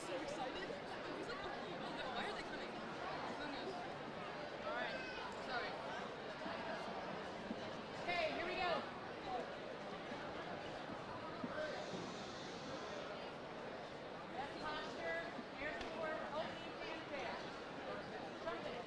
so excited. I was like, oh no, why are they coming? Oh no. Alright, sorry. Okay, here we go. Left posture, air forward, opening fanfare. Trumpet.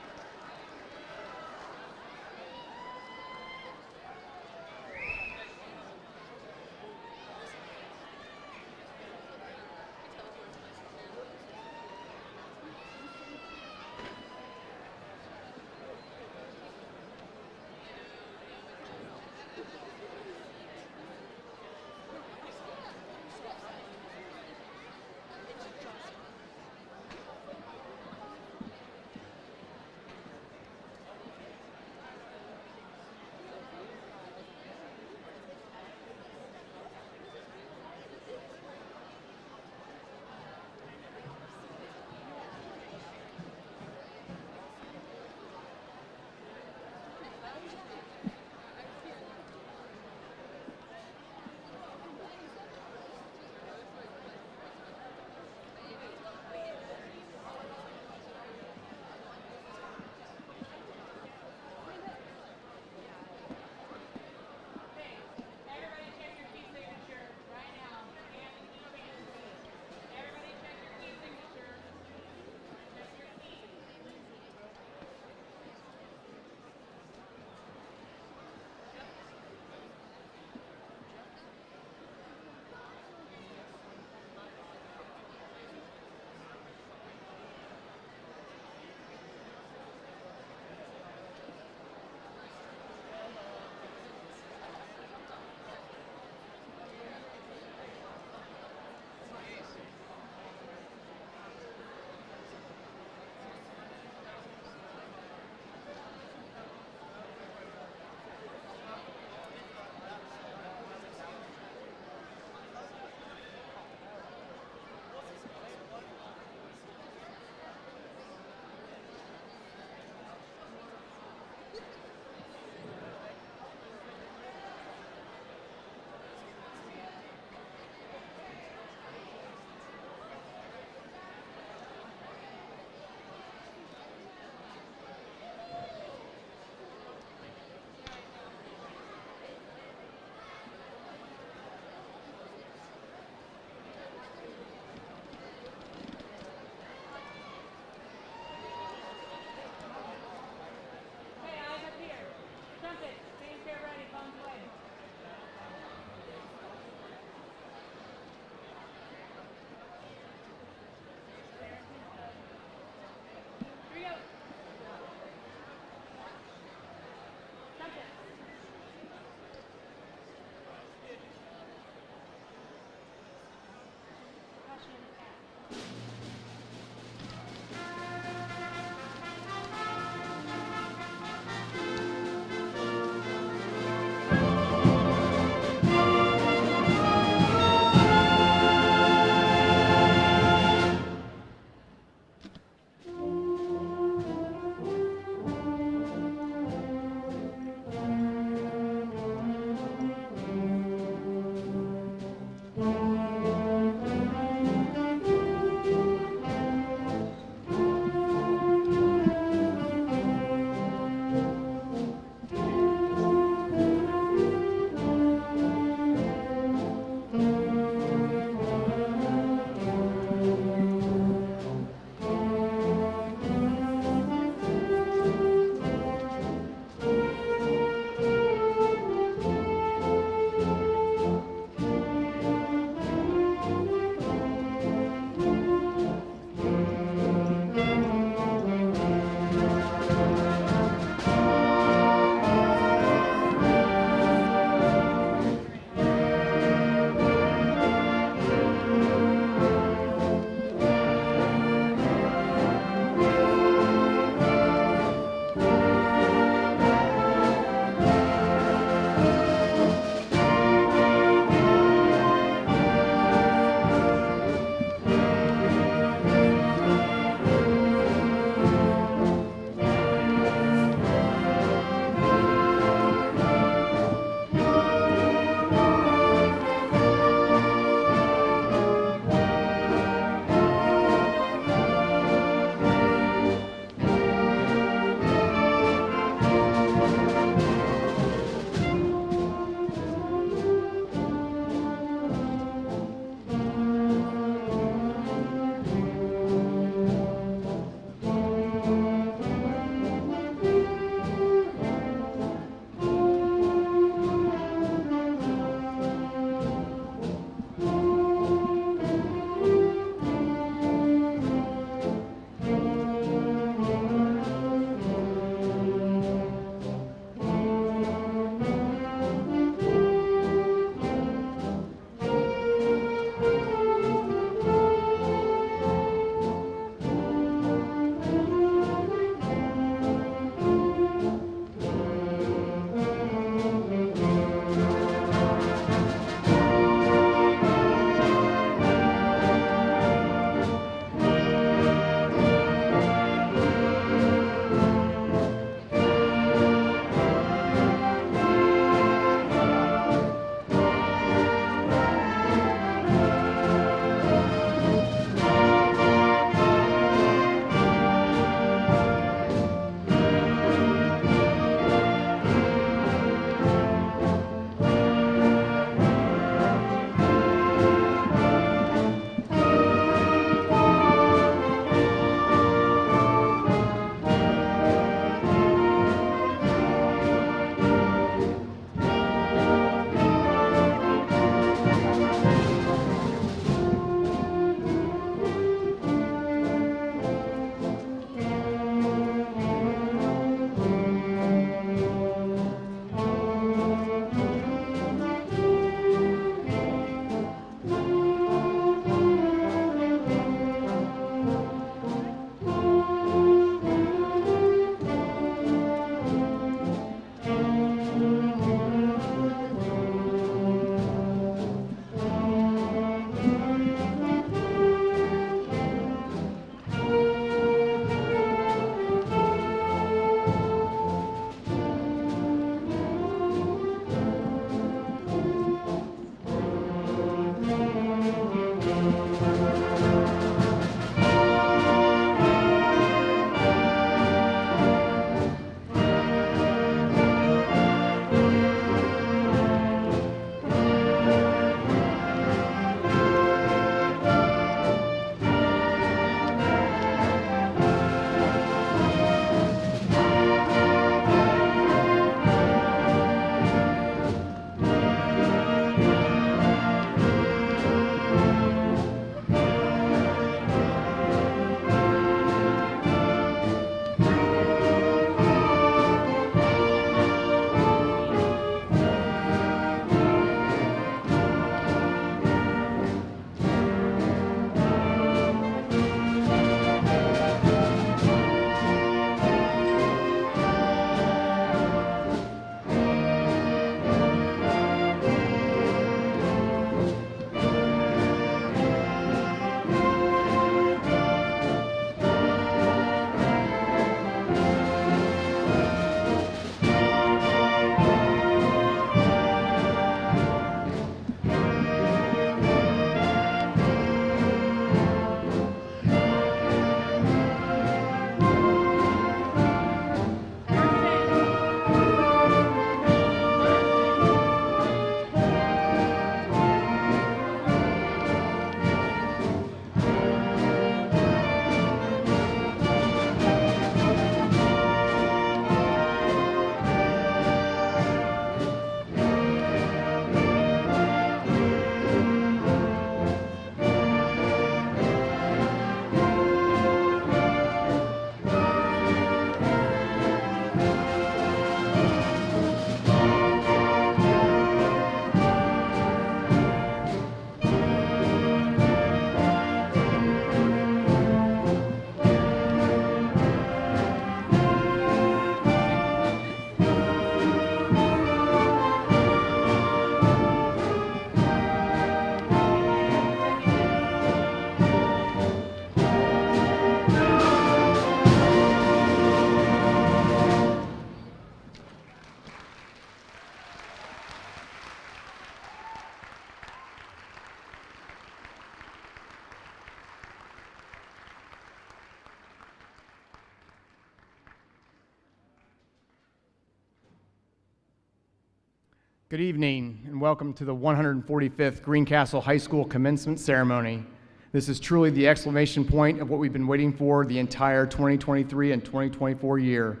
Good evening and welcome to the 145th Greencastle High School Commencement Ceremony. This is truly the exclamation point of what we've been waiting for the entire 2023 and 2024 year.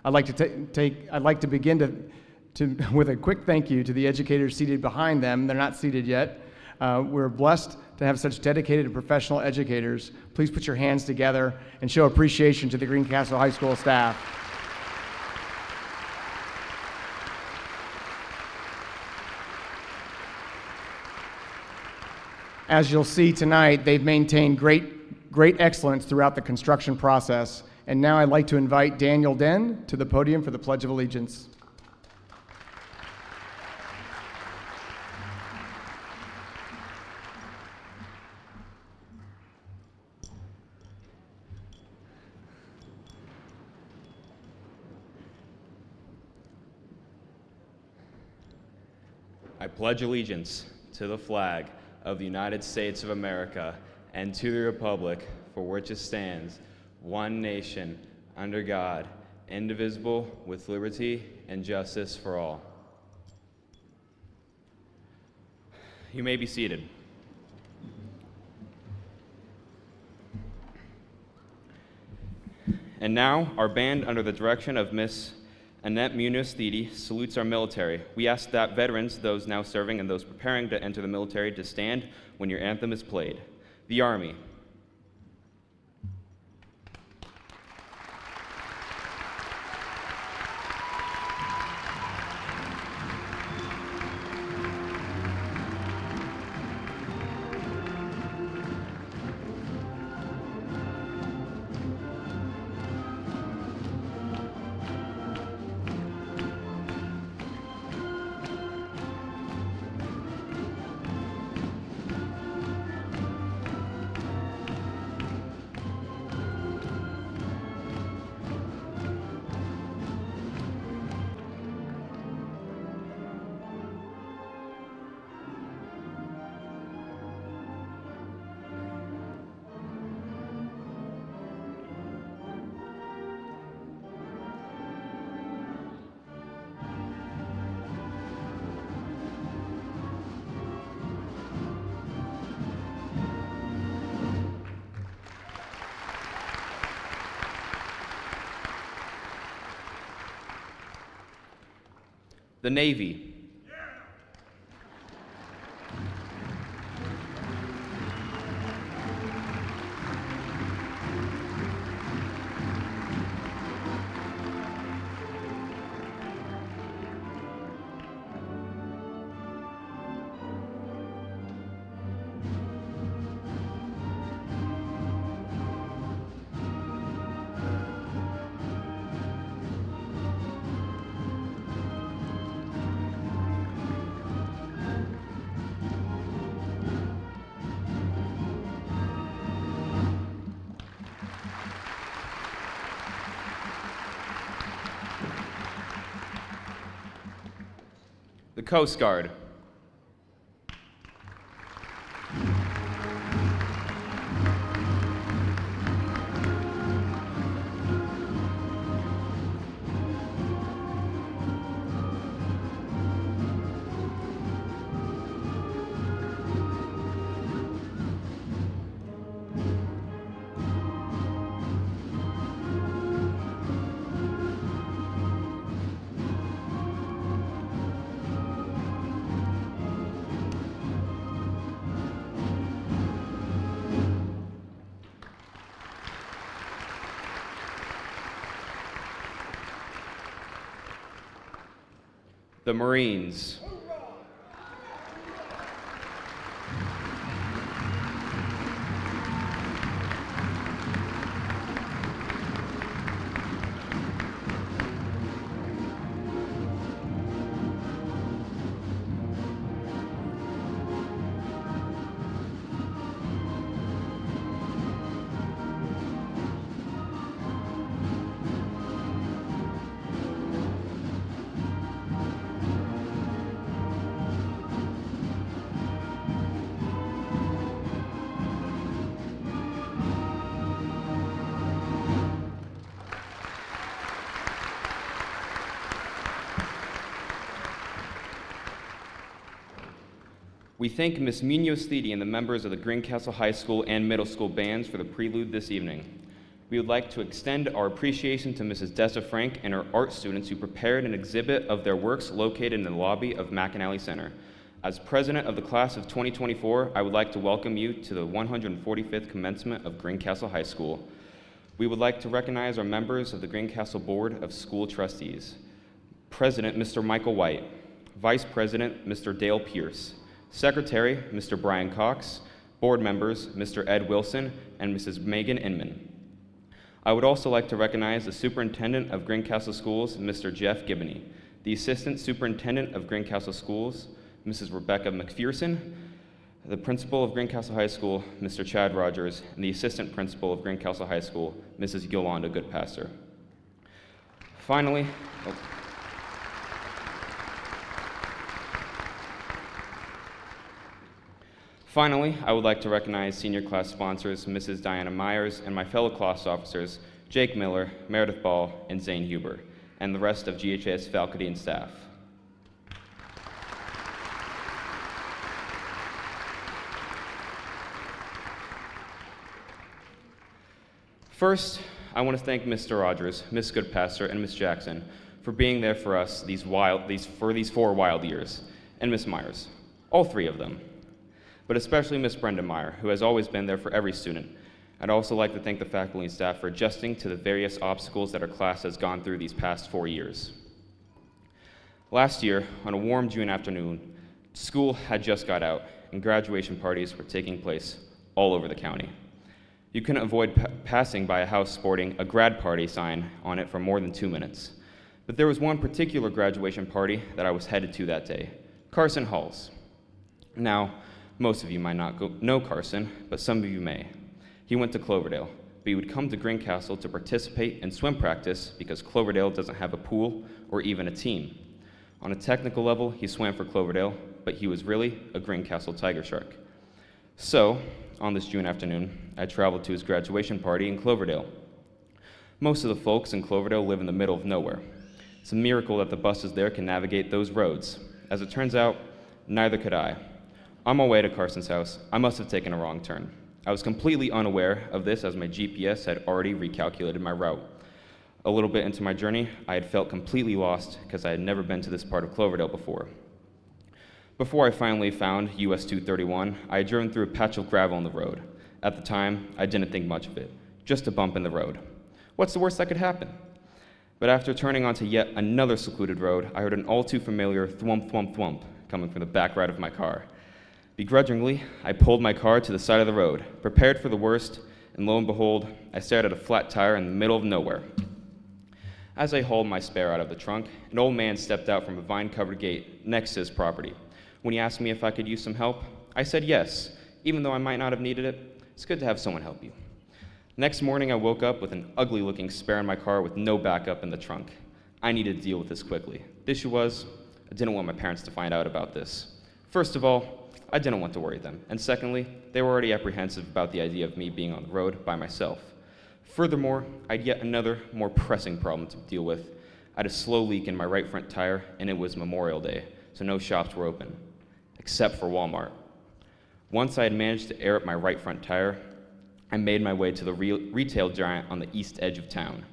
I'd like to begin with a quick thank you to the educators seated behind them. They're not seated yet. We're blessed to have such dedicated and professional educators. Please put your hands together and show appreciation to the Greencastle High School staff. As you'll see tonight, they've maintained great excellence throughout the construction process. And now I'd like to invite Daniel Den to the podium for the Pledge of Allegiance. I pledge allegiance to the flag of the United States of America and to the republic for which it stands, one nation, under God, indivisible, with liberty and justice for all. You may be seated. And now, our band, under the direction of Miss Annette Munoz-Thede, salutes our military. We ask that veterans, those now serving and those preparing to enter the military, to stand when your anthem is played. The Army. The Navy. The Coast Guard. The Marines. We thank Ms. Munoz-Thede and the members of the Greencastle High School and Middle School bands for the prelude this evening. We would like to extend our appreciation to Mrs. Dessa Frank and her art students who prepared an exhibit of their works located in the lobby of McAnally Center. As president of the class of 2024, I would like to welcome you to the 145th commencement of Greencastle High School. We would like to recognize our members of the Greencastle Board of School Trustees. President, Mr. Michael White. Vice President, Mr. Dale Pierce. Secretary, Mr. Brian Cox. Board members, Mr. Ed Wilson and Mrs. Megan Inman. I would also like to recognize the Superintendent of Greencastle Schools, Mr. Jeff Gibney, the Assistant Superintendent of Greencastle Schools, Mrs. Rebecca McPherson, the Principal of Greencastle High School, Mr. Chad Rogers, and the Assistant Principal of Greencastle High School, Mrs. Yolanda Goodpasser. Finally, I would like to recognize senior class sponsors, Mrs. Diana Myers, and my fellow class officers, Jake Miller, Meredith Ball, and Zane Huber, and the rest of GHS faculty and staff. First, I want to thank Mr. Rogers, Ms. Goodpasser, and Ms. Jackson for being there for us these 4 wild years, and Ms. Myers, all 3 of them. But especially Ms. Brenda Meyer, who has always been there for every student. I'd also like to thank the faculty and staff for adjusting to the various obstacles that our class has gone through these past 4 years. Last year, on a warm June afternoon, school had just got out, and graduation parties were taking place all over the county. You couldn't avoid passing by a house sporting a grad party sign on it for more than 2 minutes. But there was one particular graduation party that I was headed to that day, Carson Hall's. Now, most of you might not know Carson, but some of you may. He went to Cloverdale, but he would come to Greencastle to participate in swim practice because Cloverdale doesn't have a pool or even a team. On a technical level, he swam for Cloverdale, but he was really a Greencastle Tiger Shark. So, on this June afternoon, I traveled to his graduation party in Cloverdale. Most of the folks in Cloverdale live in the middle of nowhere. It's a miracle that the buses there can navigate those roads. As it turns out, neither could I. On my way to Carson's house, I must have taken a wrong turn. I was completely unaware of this as my GPS had already recalculated my route. A little bit into my journey, I had felt completely lost because I had never been to this part of Cloverdale before. Before I finally found US 231, I had driven through a patch of gravel on the road. At the time, I didn't think much of it, just a bump in the road. What's the worst that could happen? But after turning onto yet another secluded road, I heard an all too familiar thwump thwump thwump coming from the back right of my car. Begrudgingly, I pulled my car to the side of the road, prepared for the worst, and lo and behold, I stared at a flat tire in the middle of nowhere. As I hauled my spare out of the trunk, an old man stepped out from a vine-covered gate next to his property. When he asked me if I could use some help, I said yes, even though I might not have needed it. It's good to have someone help you. Next morning, I woke up with an ugly-looking spare in my car with no backup in the trunk. I needed to deal with this quickly. The issue was, I didn't want my parents to find out about this. First of all, I didn't want to worry them, and secondly, they were already apprehensive about the idea of me being on the road by myself. Furthermore, I had yet another, more pressing problem to deal with. I had a slow leak in my right front tire, and it was Memorial Day, so no shops were open, except for Walmart. Once I had managed to air up my right front tire, I made my way to the retail giant on the east edge of town.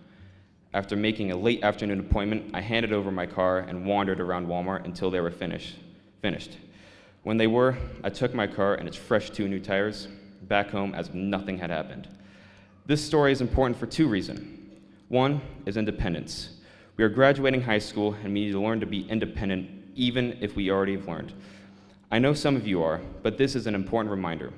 After making a late afternoon appointment, I handed over my car and wandered around Walmart until they were finished. When they were, I took my car and its fresh 2 new tires back home as if nothing had happened. This story is important for 2 reasons. One is independence. We are graduating high school and we need to learn to be independent even if we already have learned. I know some of you are, but this is an important reminder.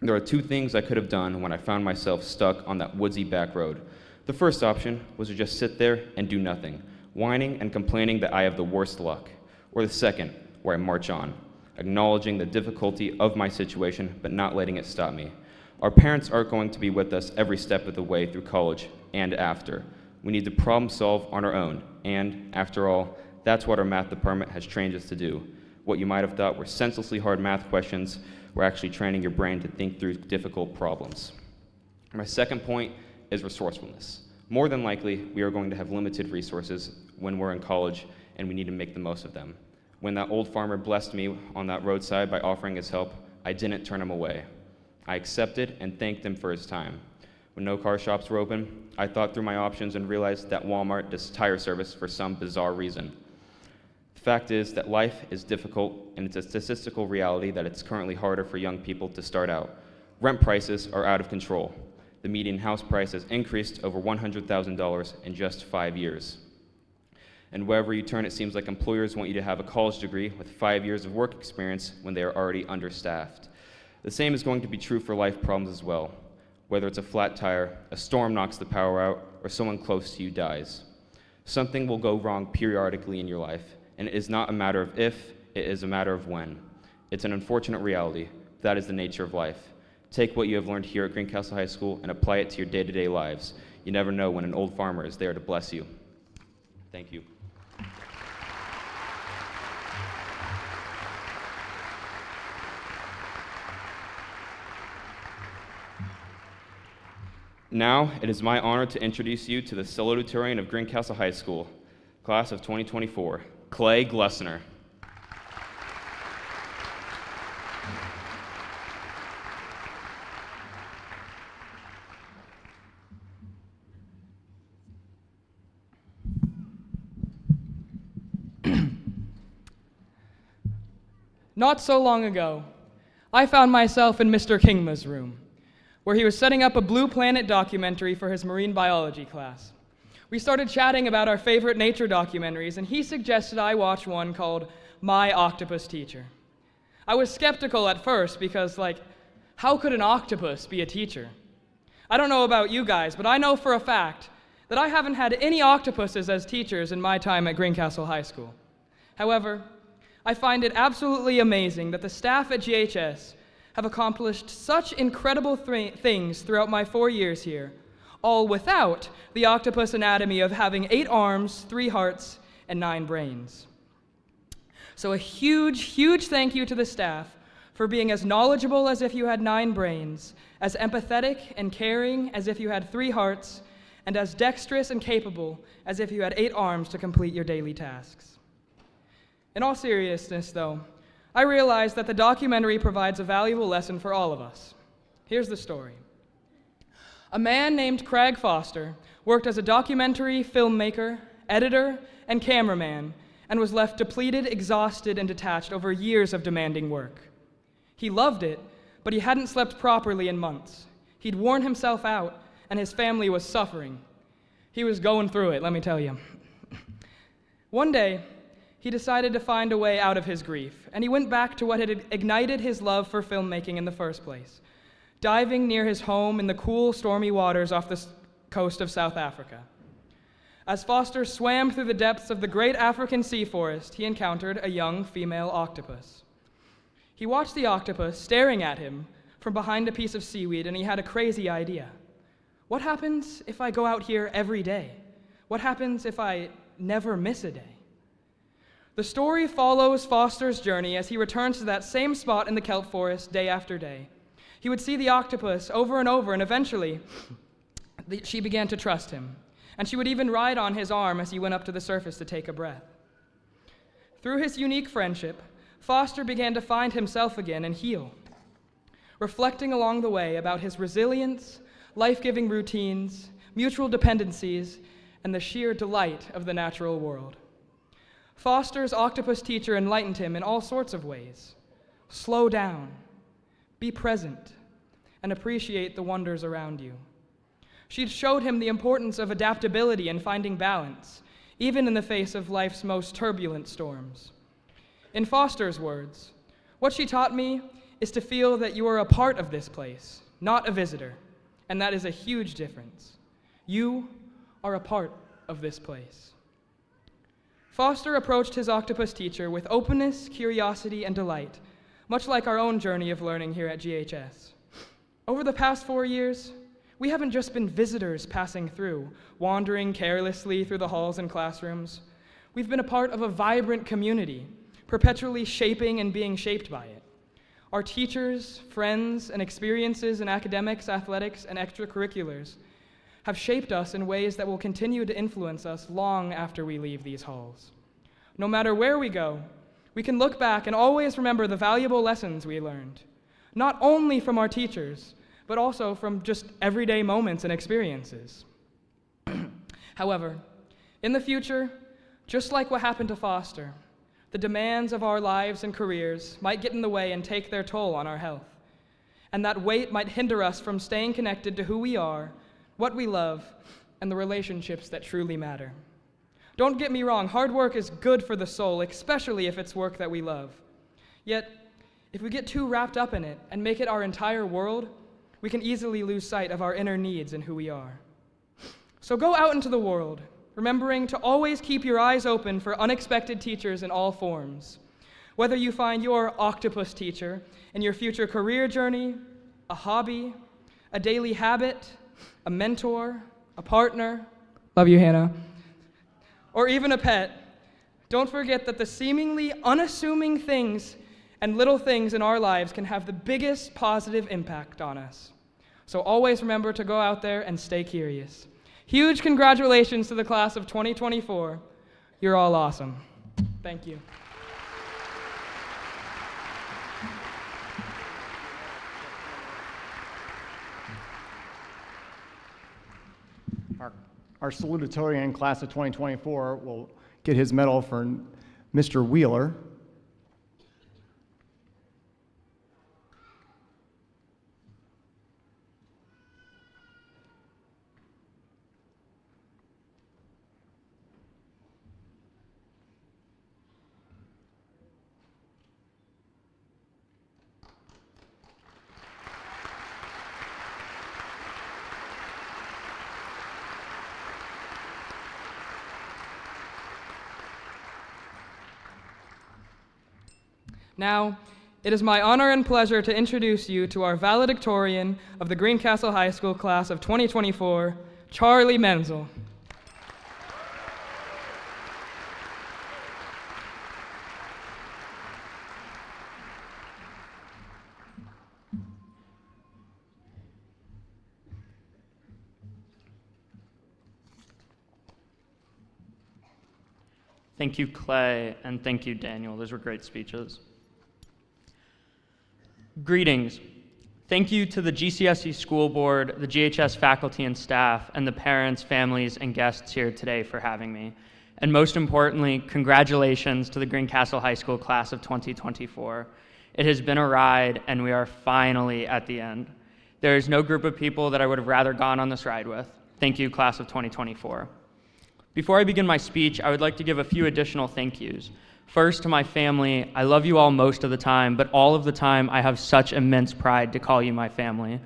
There are 2 things I could have done when I found myself stuck on that woodsy back road. The first option was to just sit there and do nothing, whining and complaining that I have the worst luck. Or the second, where I march on, acknowledging the difficulty of my situation, but not letting it stop me. Our parents aren't going to be with us every step of the way through college and after. We need to problem solve on our own, and after all, that's what our math department has trained us to do. What you might have thought were senselessly hard math questions, we're actually training your brain to think through difficult problems. My second point is resourcefulness. More than likely, we are going to have limited resources when we're in college, and we need to make the most of them. When that old farmer blessed me on that roadside by offering his help, I didn't turn him away. I accepted and thanked him for his time. When no car shops were open, I thought through my options and realized that Walmart does tire service for some bizarre reason. The fact is that life is difficult, and it's a statistical reality that it's currently harder for young people to start out. Rent prices are out of control. The median house price has increased over $100,000 in just 5 years. And wherever you turn, it seems like employers want you to have a college degree with 5 years of work experience when they are already understaffed. The same is going to be true for life problems as well. Whether it's a flat tire, a storm knocks the power out, or someone close to you dies. Something will go wrong periodically in your life, and it is not a matter of if, it is a matter of when. It's an unfortunate reality. That is the nature of life. Take what you have learned here at Greencastle High School and apply it to your day-to-day lives. You never know when an old farmer is there to bless you. Thank you. Now, it is my honor to introduce you to the Salutatorian of Greencastle High School, class of 2024, Clay Glessner. Not so long ago, I found myself in Mr. Kingma's room, where he was setting up a Blue Planet documentary for his marine biology class. We started chatting about our favorite nature documentaries, and he suggested I watch one called My Octopus Teacher. I was skeptical at first because, how could an octopus be a teacher? I don't know about you guys, but I know for a fact that I haven't had any octopuses as teachers in my time at Greencastle High School. However, I find it absolutely amazing that the staff at GHS have accomplished such incredible things throughout my 4 years here, all without the octopus anatomy of having 8 arms, 3 hearts, and 9 brains. So a huge, huge thank you to the staff for being as knowledgeable as if you had 9 brains, as empathetic and caring as if you had 3 hearts, and as dexterous and capable as if you had 8 arms to complete your daily tasks. In all seriousness, though, I realize that the documentary provides a valuable lesson for all of us. Here's the story. A man named Craig Foster worked as a documentary filmmaker, editor, and cameraman, and was left depleted, exhausted, and detached over years of demanding work. He loved it, but he hadn't slept properly in months. He'd worn himself out, and his family was suffering. He was going through it, let me tell you. One day, he decided to find a way out of his grief, and he went back to what had ignited his love for filmmaking in the first place, diving near his home in the cool, stormy waters off the coast of South Africa. As Foster swam through the depths of the great African sea forest, he encountered a young female octopus. He watched the octopus staring at him from behind a piece of seaweed, and he had a crazy idea. What happens if I go out here every day? What happens if I never miss a day? The story follows Foster's journey as he returns to that same spot in the kelp forest day after day. He would see the octopus over and over, and eventually, she began to trust him. And she would even ride on his arm as he went up to the surface to take a breath. Through his unique friendship, Foster began to find himself again and heal, reflecting along the way about his resilience, life-giving routines, mutual dependencies, and the sheer delight of the natural world. Foster's octopus teacher enlightened him in all sorts of ways. Slow down, be present, and appreciate the wonders around you. She showed him the importance of adaptability and finding balance, even in the face of life's most turbulent storms. In Foster's words, what she taught me is to feel that you are a part of this place, not a visitor, and that is a huge difference. You are a part of this place. Foster approached his octopus teacher with openness, curiosity, and delight, much like our own journey of learning here at GHS. Over the past 4 years, we haven't just been visitors passing through, wandering carelessly through the halls and classrooms. We've been a part of a vibrant community, perpetually shaping and being shaped by it. Our teachers, friends, and experiences in academics, athletics, and extracurriculars have shaped us in ways that will continue to influence us long after we leave these halls. No matter where we go, We can look back and always remember the valuable lessons we learned, not only from our teachers, but also from just everyday moments and experiences. However, in the future, just like what happened to Foster, the demands of our lives and careers might get in the way and take their toll on our health. And that weight might hinder us from staying connected to who we are, what we love, and the relationships that truly matter. Don't get me wrong, hard work is good for the soul, especially if it's work that we love. Yet, if we get too wrapped up in it and make it our entire world, we can easily lose sight of our inner needs and who we are. So go out into the world, remembering to always keep your eyes open for unexpected teachers in all forms. Whether you find your octopus teacher in your future career journey, a hobby, a daily habit, a mentor, a partner, love you, Hannah, or even a pet, don't forget that the seemingly unassuming things and little things in our lives can have the biggest positive impact on us. So always remember to go out there and stay curious. Huge congratulations to the class of 2024. You're all awesome. Thank you. Our salutatorian class of 2024 will get his medal for Mr. Wheeler. Now, it is my honor and pleasure to introduce you to our valedictorian of the Greencastle High School class of 2024, Charlie Menzel. Thank you, Clay, and thank you, Daniel. Those were great speeches. Greetings. Thank you to the GCSE School Board, the GHS faculty and staff, and the parents, families, and guests here today for having me. And most importantly, congratulations to the Greencastle High School class of 2024. It has been a ride, and we are finally at the end. There is no group of people that I would have rather gone on this ride with. Thank you, class of 2024. Before I begin my speech, I would like to give a few additional thank yous. First, to my family, I love you all most of the time, but all of the time I have such immense pride to call you my family.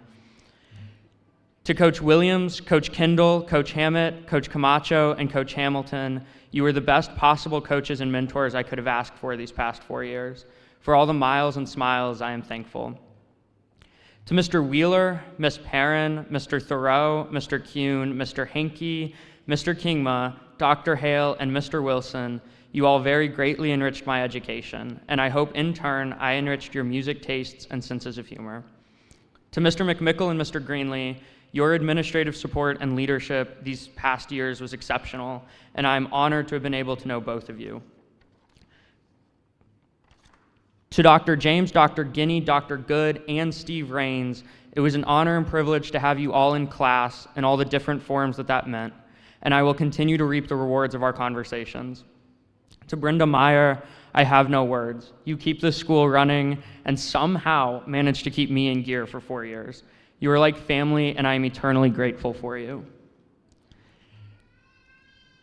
To Coach Williams, Coach Kendall, Coach Hammett, Coach Camacho, and Coach Hamilton, you were the best possible coaches and mentors I could have asked for these past 4 years. For all the miles and smiles, I am thankful. To Mr. Wheeler, Miss Perrin, Mr. Thoreau, Mr. Kuhn, Mr. Henke, Mr. Kingma, Dr. Hale, and Mr. Wilson, you all very greatly enriched my education, and I hope in turn I enriched your music tastes and senses of humor. To Mr. McMickle and Mr. Greenlee, your administrative support and leadership these past years was exceptional, and I am honored to have been able to know both of you. To Dr. James, Dr. Guinea, Dr. Good, and Steve Rains, it was an honor and privilege to have you all in class and all the different forms that meant, and I will continue to reap the rewards of our conversations. To Brenda Meyer, I have no words. You keep this school running and somehow managed to keep me in gear for 4 years. You are like family, and I am eternally grateful for you.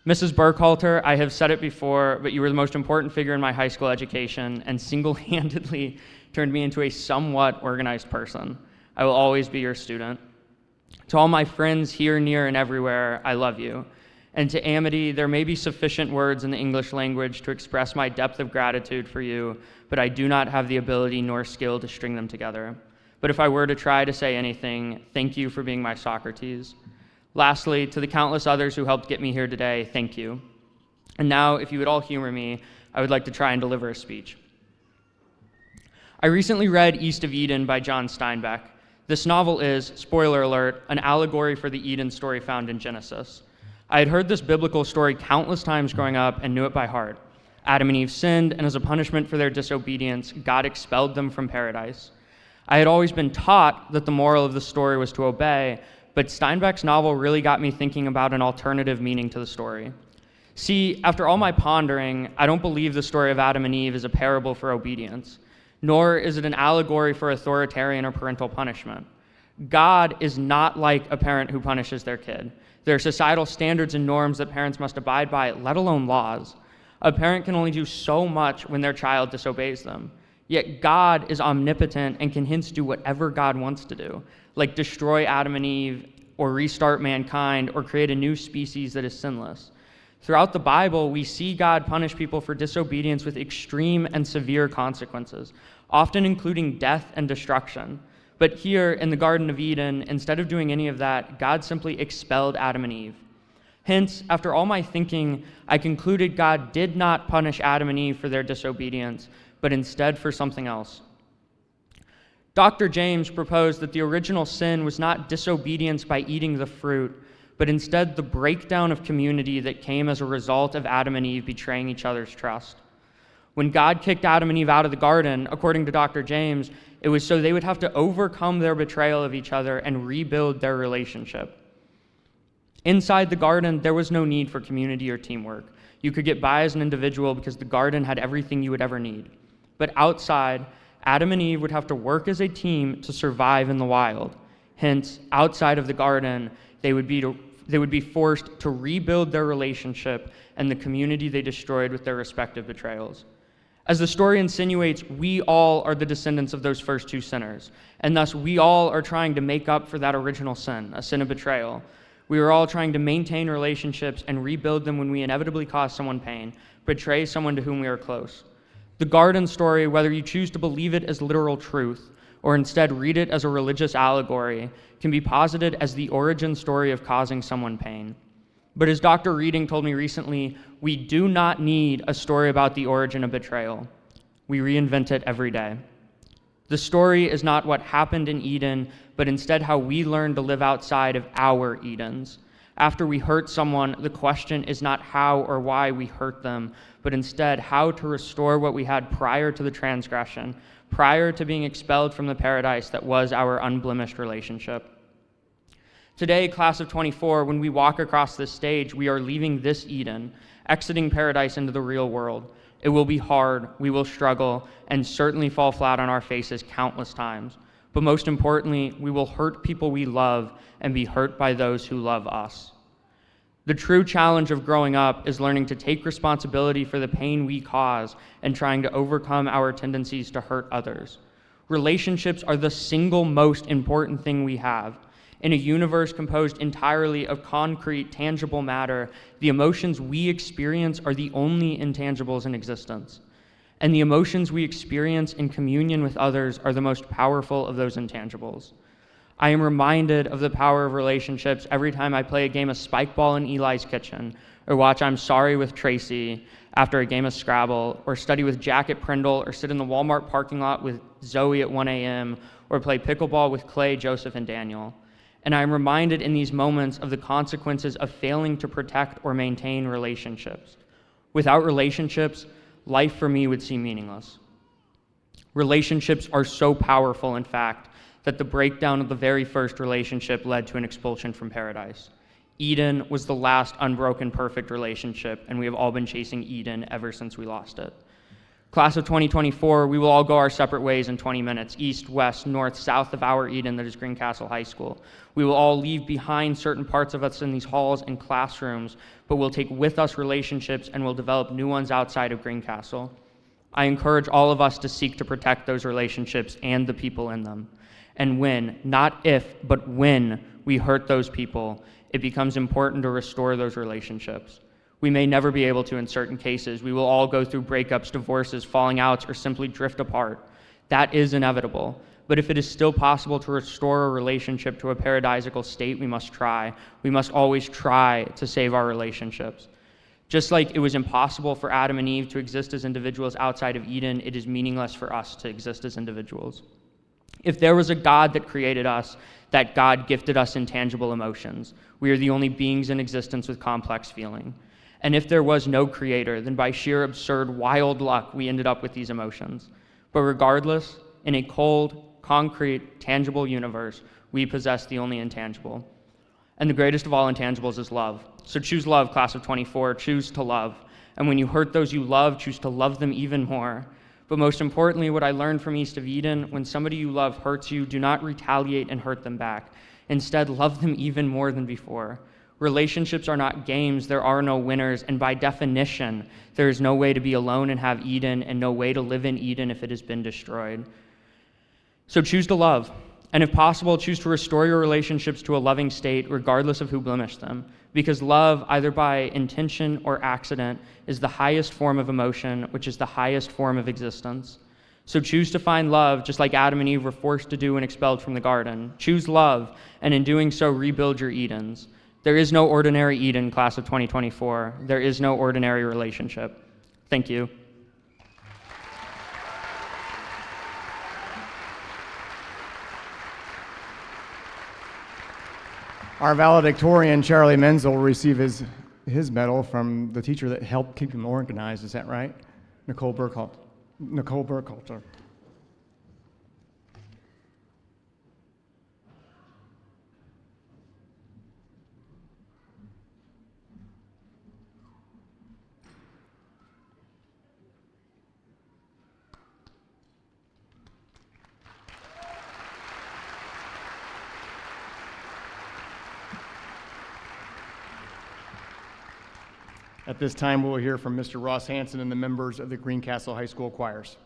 Mrs. Burkhalter, I have said it before, but you were the most important figure in my high school education and single-handedly turned me into a somewhat organized person. I will always be your student. To all my friends here, near, and everywhere, I love you. And to Amity, there may be sufficient words in the English language to express my depth of gratitude for you, but I do not have the ability nor skill to string them together. But if I were to try to say anything, thank you for being my Socrates. Lastly, to the countless others who helped get me here today, thank you. And now, if you would all humor me, I would like to try and deliver a speech. I recently read East of Eden by John Steinbeck. This novel is, spoiler alert, an allegory for the Eden story found in Genesis. I had heard this biblical story countless times growing up and knew it by heart. Adam and Eve sinned, and as a punishment for their disobedience, God expelled them from paradise. I had always been taught that the moral of the story was to obey, but Steinbeck's novel really got me thinking about an alternative meaning to the story. See, after all my pondering, I don't believe the story of Adam and Eve is a parable for obedience, nor is it an allegory for authoritarian or parental punishment. God is not like a parent who punishes their kid. There are societal standards and norms that parents must abide by, let alone laws. A parent can only do so much when their child disobeys them. Yet God is omnipotent and can hence do whatever God wants to do, like destroy Adam and Eve, or restart mankind, or create a new species that is sinless. Throughout the Bible, we see God punish people for disobedience with extreme and severe consequences, often including death and destruction. But here in the Garden of Eden, instead of doing any of that, God simply expelled Adam and Eve. Hence, after all my thinking, I concluded God did not punish Adam and Eve for their disobedience, but instead for something else. Dr. James proposed that the original sin was not disobedience by eating the fruit, but instead the breakdown of community that came as a result of Adam and Eve betraying each other's trust. When God kicked Adam and Eve out of the garden, according to Dr. James, it was so they would have to overcome their betrayal of each other and rebuild their relationship. Inside the garden, there was no need for community or teamwork. You could get by as an individual because the garden had everything you would ever need. But outside, Adam and Eve would have to work as a team to survive in the wild. Hence, outside of the garden, they would be forced to rebuild their relationship and the community they destroyed with their respective betrayals. As the story insinuates, we all are the descendants of those first two sinners, and thus we all are trying to make up for that original sin, a sin of betrayal. We are all trying to maintain relationships and rebuild them when we inevitably cause someone pain, betray someone to whom we are close. The garden story, whether you choose to believe it as literal truth or instead read it as a religious allegory, can be posited as the origin story of causing someone pain. But as Dr. Reading told me recently, we do not need a story about the origin of betrayal. We reinvent it every day. The story is not what happened in Eden, but instead how we learn to live outside of our Edens. After we hurt someone, the question is not how or why we hurt them, but instead how to restore what we had prior to the transgression, prior to being expelled from the paradise that was our unblemished relationship. Today, class of 24, when we walk across this stage, we are leaving this Eden, exiting paradise into the real world. It will be hard, we will struggle, and certainly fall flat on our faces countless times. But most importantly, we will hurt people we love and be hurt by those who love us. The true challenge of growing up is learning to take responsibility for the pain we cause and trying to overcome our tendencies to hurt others. Relationships are the single most important thing we have. In a universe composed entirely of concrete, tangible matter, the emotions we experience are the only intangibles in existence. And the emotions we experience in communion with others are the most powerful of those intangibles. I am reminded of the power of relationships every time I play a game of Spikeball in Eli's kitchen, or watch I'm Sorry with Tracy after a game of Scrabble, or study with Jack at Prindle, or sit in the Walmart parking lot with Zoe at 1 a.m., or play pickleball with Clay, Joseph, and Daniel. And I am reminded in these moments of the consequences of failing to protect or maintain relationships. Without relationships, life for me would seem meaningless. Relationships are so powerful, in fact, that the breakdown of the very first relationship led to an expulsion from paradise. Eden was the last unbroken perfect relationship, and we have all been chasing Eden ever since we lost it. Class of 2024, we will all go our separate ways in 20 minutes, east, west, north, south of our Eden that is Greencastle High School. We will all leave behind certain parts of us in these halls and classrooms, but we'll take with us relationships and we'll develop new ones outside of Greencastle. I encourage all of us to seek to protect those relationships and the people in them. And when, not if, but when we hurt those people, it becomes important to restore those relationships. We may never be able to in certain cases. We will all go through breakups, divorces, falling outs, or simply drift apart. That is inevitable. But if it is still possible to restore a relationship to a paradisical state, we must try. We must always try to save our relationships. Just like it was impossible for Adam and Eve to exist as individuals outside of Eden, it is meaningless for us to exist as individuals. If there was a God that created us, that God gifted us intangible emotions. We are the only beings in existence with complex feeling. And if there was no creator, then by sheer absurd, wild luck, we ended up with these emotions. But regardless, in a cold, concrete, tangible universe, we possess the only intangible. And the greatest of all intangibles is love. So choose love, class of 24, choose to love. And when you hurt those you love, choose to love them even more. But most importantly, what I learned from East of Eden, when somebody you love hurts you, do not retaliate and hurt them back. Instead, love them even more than before. Relationships are not games, there are no winners, and by definition, there is no way to be alone and have Eden, and no way to live in Eden if it has been destroyed. So choose to love, and if possible, choose to restore your relationships to a loving state, regardless of who blemished them. Because love, either by intention or accident, is the highest form of emotion, which is the highest form of existence. So choose to find love, just like Adam and Eve were forced to do when expelled from the garden. Choose love, and in doing so, rebuild your Edens. There is no ordinary Eden, class of 2024. There is no ordinary relationship. Thank you. Our valedictorian, Charlie Menzel, will receive his medal from the teacher that helped keep him organized. Is that right? Nicole Burkhalter. At this time, we'll hear from Mr. Ross Hanson and the members of the Greencastle High School choirs.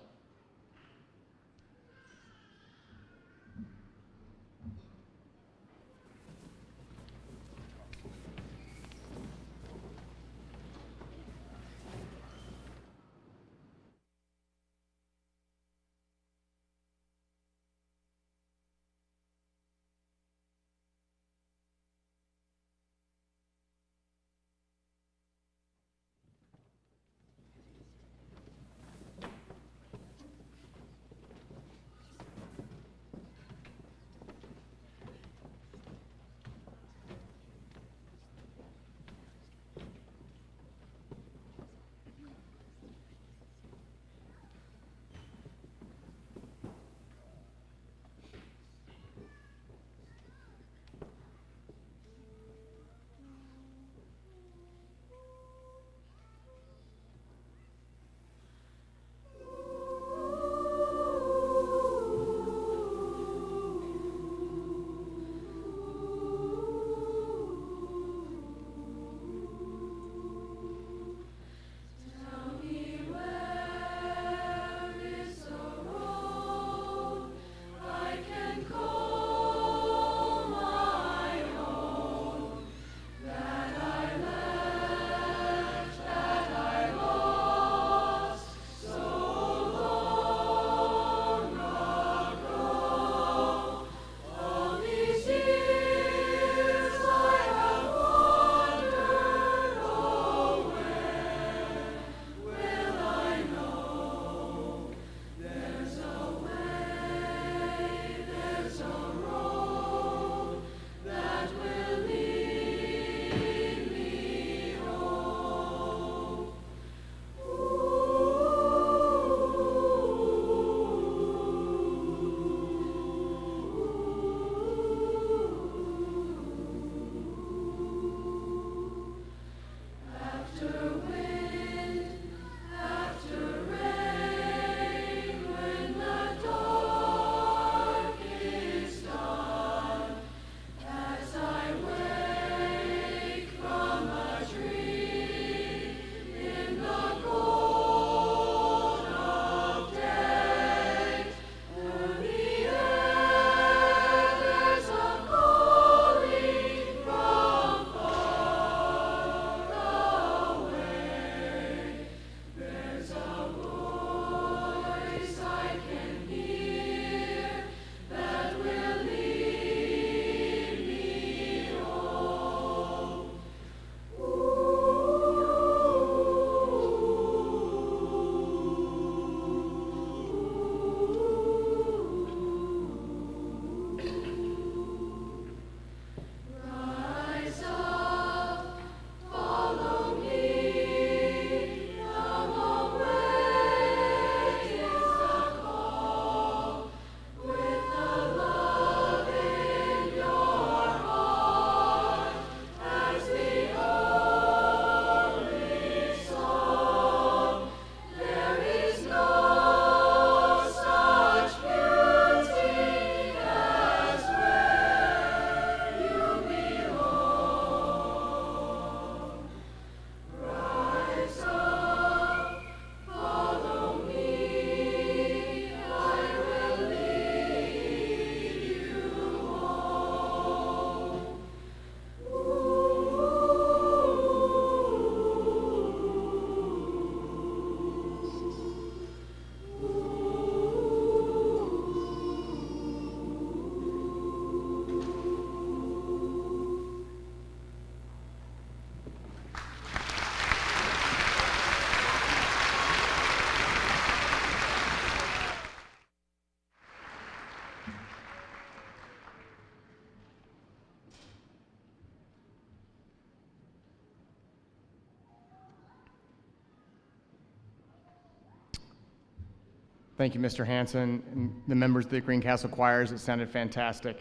Thank you, Mr. Hanson, and the members of the Greencastle choirs. It sounded fantastic.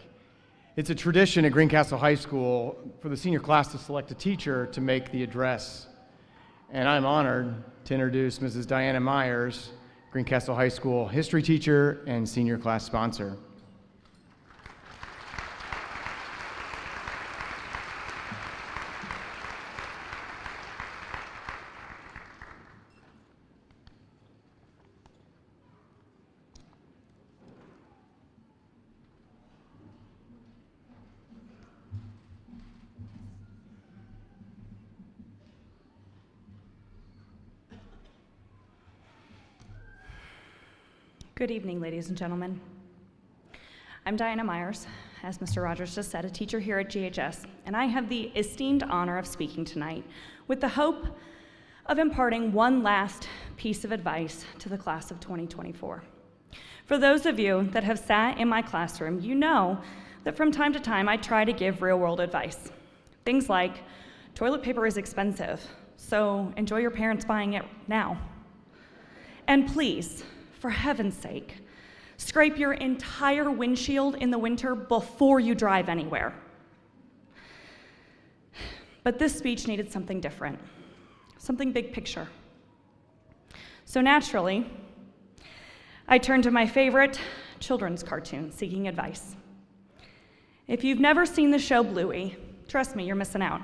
It's a tradition at Greencastle High School for the senior class to select a teacher to make the address. And I'm honored to introduce Mrs. Diana Myers, Greencastle High School history teacher and senior class sponsor. Good evening, ladies and gentlemen. I'm Diana Myers, as Mr. Rogers just said, a teacher here at GHS, and I have the esteemed honor of speaking tonight with the hope of imparting one last piece of advice to the class of 2024. For those of you that have sat in my classroom, you know that from time to time I try to give real-world advice. Things like, toilet paper is expensive, so enjoy your parents buying it now. And please, for heaven's sake, scrape your entire windshield in the winter before you drive anywhere. But this speech needed something different, something big picture. So naturally, I turned to my favorite children's cartoon, seeking advice. If you've never seen the show Bluey, trust me, you're missing out.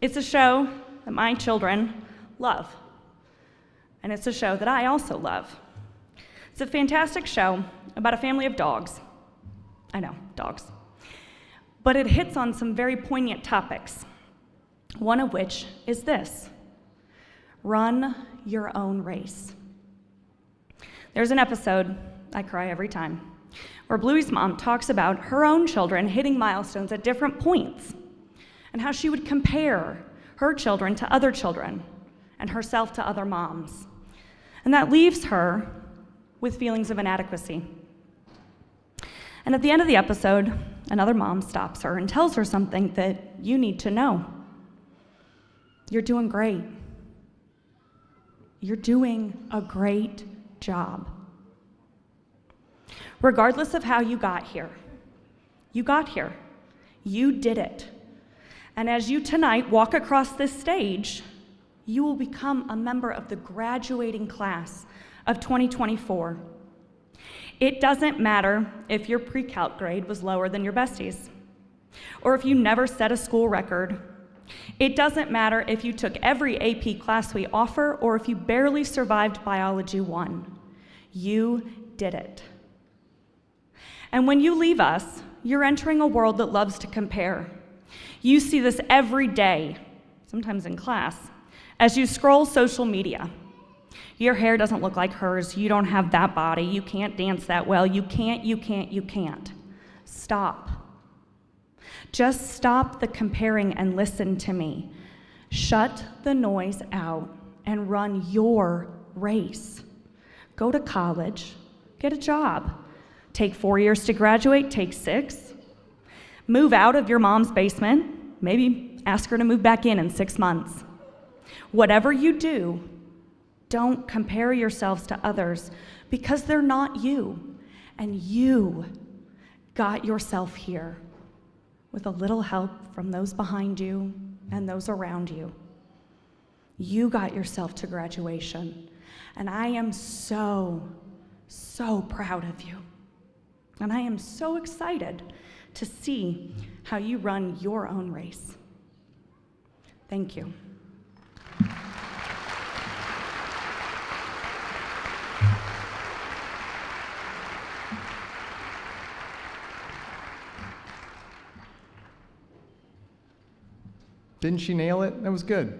It's a show that my children love, and it's a show that I also love. It's a fantastic show about a family of dogs. I know, dogs. But it hits on some very poignant topics, one of which is this: run your own race. There's an episode, I cry every time, where Bluey's mom talks about her own children hitting milestones at different points and how she would compare her children to other children and herself to other moms. And that leaves her with feelings of inadequacy. And at the end of the episode, another mom stops her and tells her something that you need to know. You're doing great. You're doing a great job. Regardless of how you got here, you did it. And as you tonight walk across this stage, you will become a member of the graduating class of 2024. It doesn't matter if your pre-calc grade was lower than your besties, or if you never set a school record. It doesn't matter if you took every AP class we offer, or if you barely survived Biology 1. You did it. And when you leave us, you're entering a world that loves to compare. You see this every day, sometimes in class, as you scroll social media. Your hair doesn't look like hers, you don't have that body, you can't dance that well, you can't. Stop. Just stop the comparing and listen to me. Shut the noise out and run your race. Go to college, get a job. Take 4 years to graduate, take 6. Move out of your mom's basement, maybe ask her to move back in 6 months. Whatever you do, don't compare yourselves to others because they're not you. And you got yourself here with a little help from those behind you and those around you. You got yourself to graduation. And I am so proud of you. And I am so excited to see how you run your own race. Thank you. Didn't she nail it? That was good.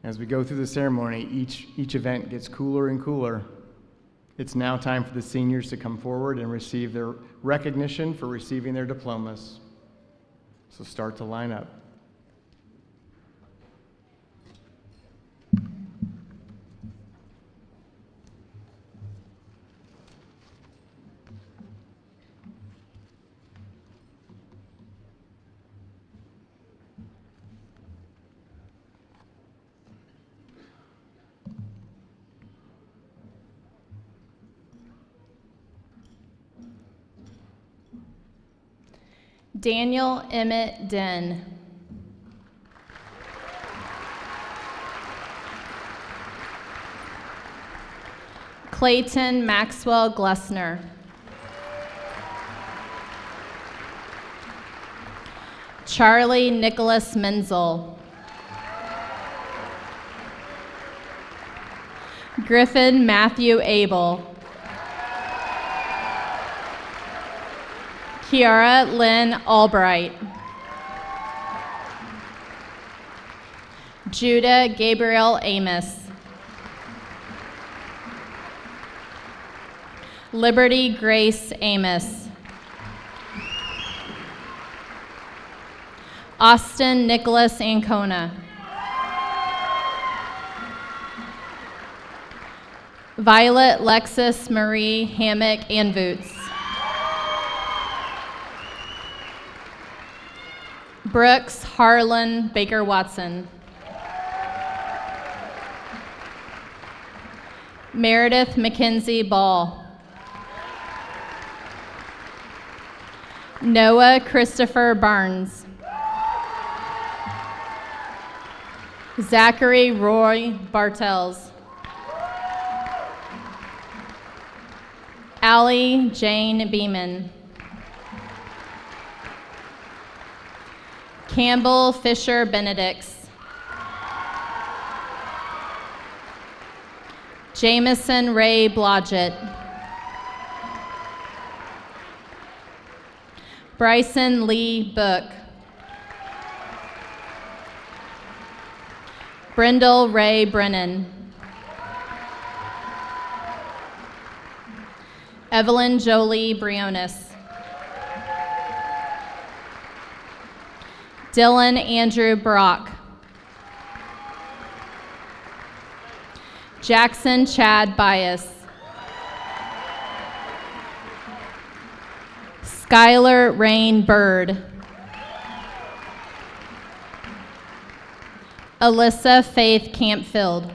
As we go through the ceremony, each event gets cooler and cooler. It's now time for the seniors to come forward and receive their recognition for receiving their diplomas. So start to line up. Daniel Emmett Den. Clayton Maxwell Glessner. Charlie Nicholas Menzel. Griffin Matthew Abel. Kiara Lynn Albright. Judah Gabriel Amos. Liberty Grace Amos. Austin Nicholas Ancona. Violet Lexus Marie Hammock Anvoots. Brooks Harlan Baker Watson. Meredith Mackenzie Ball. Noah Christopher Barnes. Zachary Roy Bartels. Allie Jane Beeman. Campbell Fisher Benedicts. Jameson Ray Blodgett. Bryson Lee Book. Brindle Ray Brennan. Evelyn Jolie Briones. Dylan Andrew Brock. Jackson Chad Bias. Skylar Rain Bird. Alyssa Faith Campfield.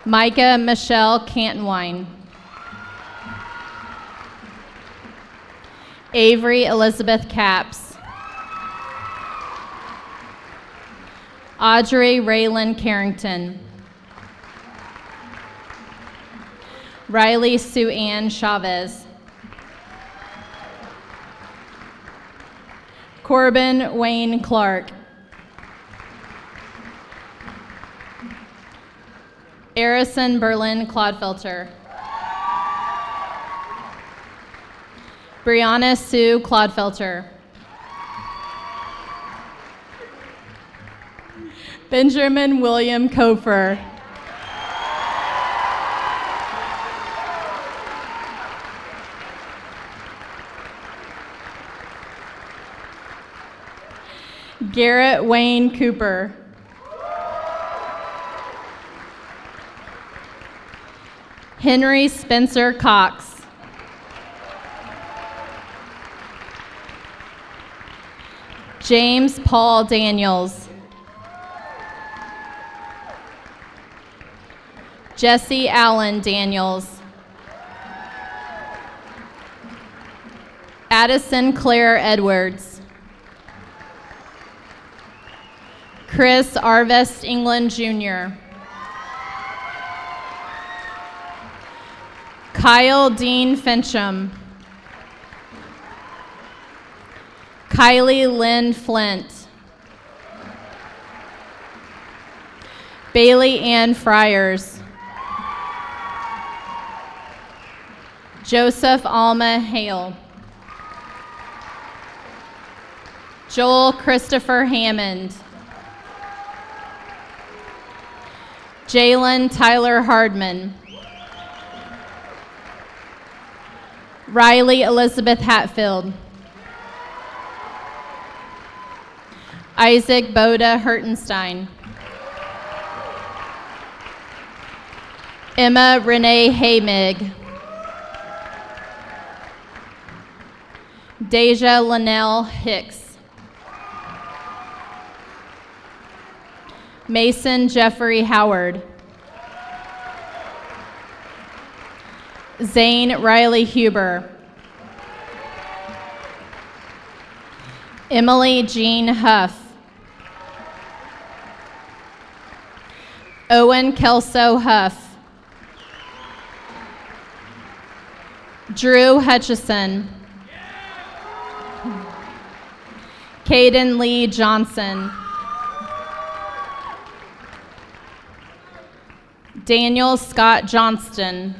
Micah Michelle Cantonwine. Avery Elizabeth Capps. Audrey Raylan Carrington. Riley Sue Ann Chavez. Corbin Wayne Clark. Arison Berlin Clodfelter. Brianna Sue Clodfelter. Benjamin William Kofer. Garrett Wayne Cooper. Henry Spencer Cox. James Paul Daniels. Jesse Allen Daniels. Addison Claire Edwards. Chris Arvest England Jr. Kyle Dean Fincham. Kylie Lynn Flint. Bailey Ann Friars. Joseph Alma Hale. Joel Christopher Hammond. Jalen Tyler Hardman. Riley Elizabeth Hatfield. Isaac Boda Hertenstein. Emma Renee Haymig. Deja Linnell Hicks. Mason Jeffrey Howard. Zane Riley Huber. Emily Jean Huff. Owen Kelso Huff. Drew Hutchison. Caden Lee Johnson. Daniel Scott Johnston.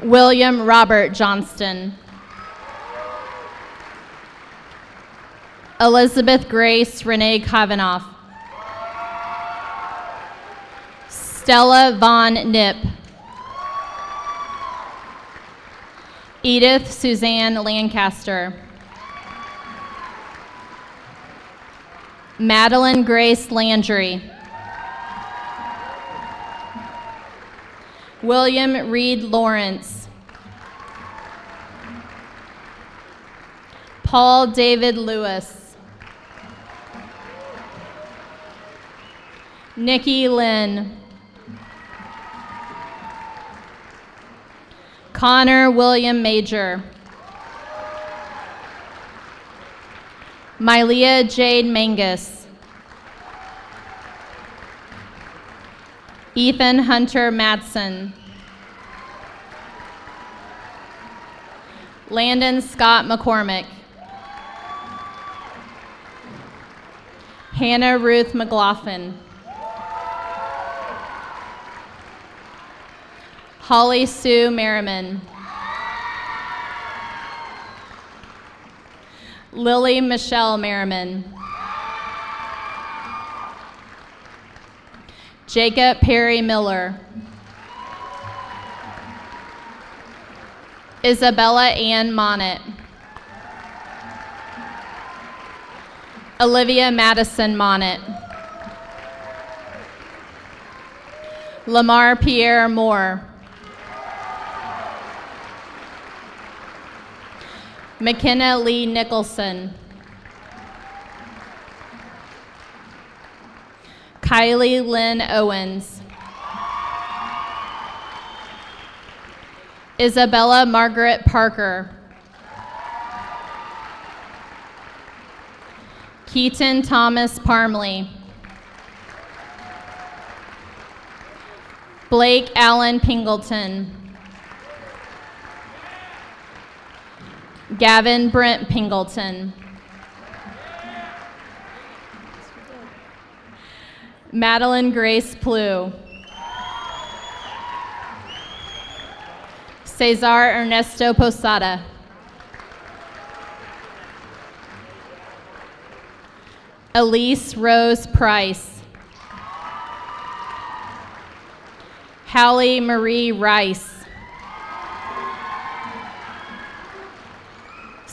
William Robert Johnston. Elizabeth Grace Renee Kavanaugh. Stella Von Nipp. Edith Suzanne Lancaster. Madeline Grace Landry. William Reed Lawrence. Paul David Lewis. Nikki Lynn. Connor William Major. Mylea Jade Mangus. Ethan Hunter Madsen. Landon Scott McCormick. Hannah Ruth McLaughlin. Holly Sue Merriman. Lily Michelle Merriman. Jacob Perry Miller. Isabella Ann Monnet. Olivia Madison Monnet. Lamar Pierre Moore. McKenna Lee Nicholson. Kylie Lynn Owens. Isabella Margaret Parker. Keaton Thomas Parmley. Blake Allen Pingleton. Gavin Brent Pingleton. Madeline Grace Plew. Cesar Ernesto Posada. Elise Rose Price. Hallie Marie Rice.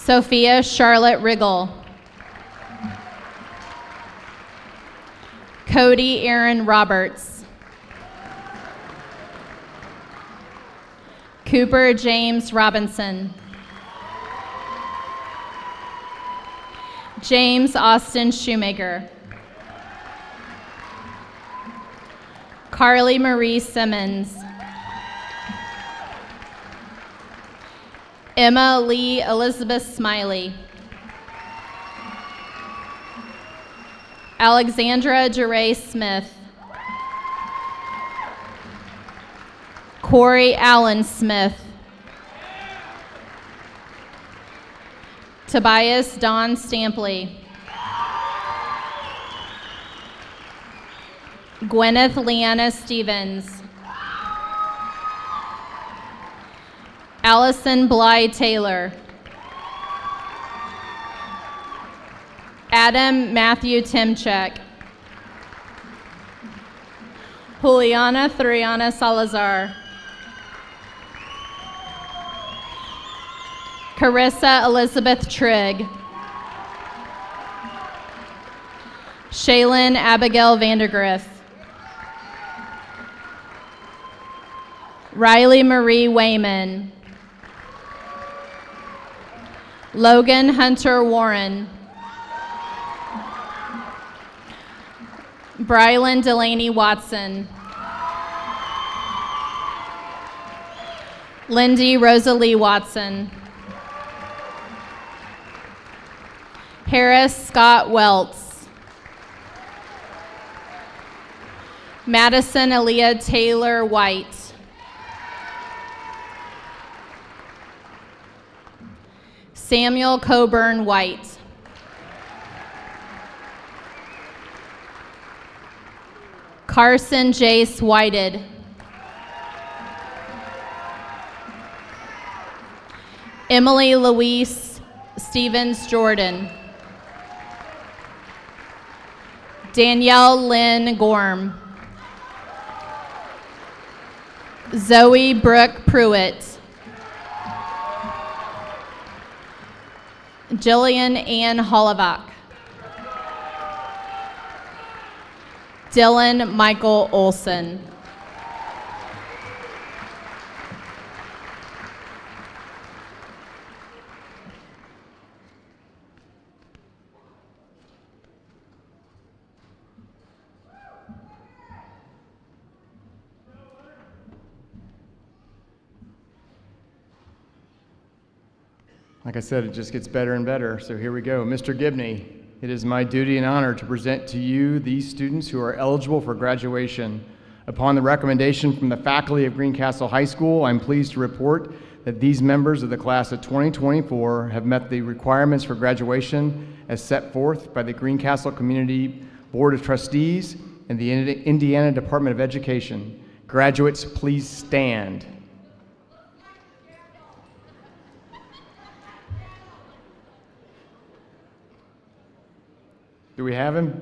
Sophia Charlotte Riggle. Cody Aaron Roberts. Cooper James Robinson. James Austin Shoemaker. Carly Marie Simmons. Emma Lee Elizabeth Smiley. Alexandra Jeray Smith. Corey Allen Smith. Tobias Don Stampley. Gwyneth Leanna Stevens. Allison Bly Taylor. Adam Matthew Timchek. Juliana Thuriana Salazar. Carissa Elizabeth Trigg. Shaylin Abigail Vandergriff. Riley Marie Wayman. Logan Hunter Warren. Brylan Delaney Watson. Lindy Rosalie Watson. Harris Scott Welts. Madison Aaliyah Taylor White. Samuel Coburn White. Carson Jace Whited. Emily Louise Stevens Jordan. Danielle Lynn Gorm. Zoe Brooke Pruitt. Jillian Ann Hollivak. Dylan Michael Olson. Like I said, it just gets better and better. So here we go. Mr. Gibney, it is my duty and honor to present to you these students who are eligible for graduation. Upon the recommendation from the faculty of Greencastle High School, I'm pleased to report that these members of the class of 2024 have met the requirements for graduation as set forth by the Greencastle Community Board of Trustees and the Indiana Department of Education. Graduates, please stand. Do we have him?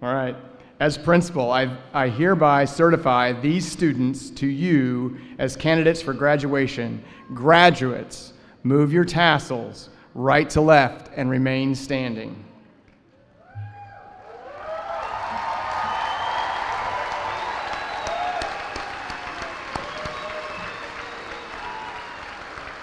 All right. As principal, I hereby certify these students to you as candidates for graduation. Graduates, move your tassels right to left and remain standing.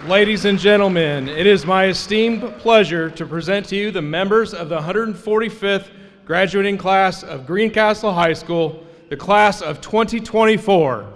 Ladies and gentlemen, it is my esteemed pleasure to present to you the members of the 145th graduating class of Greencastle High School, the class of 2024.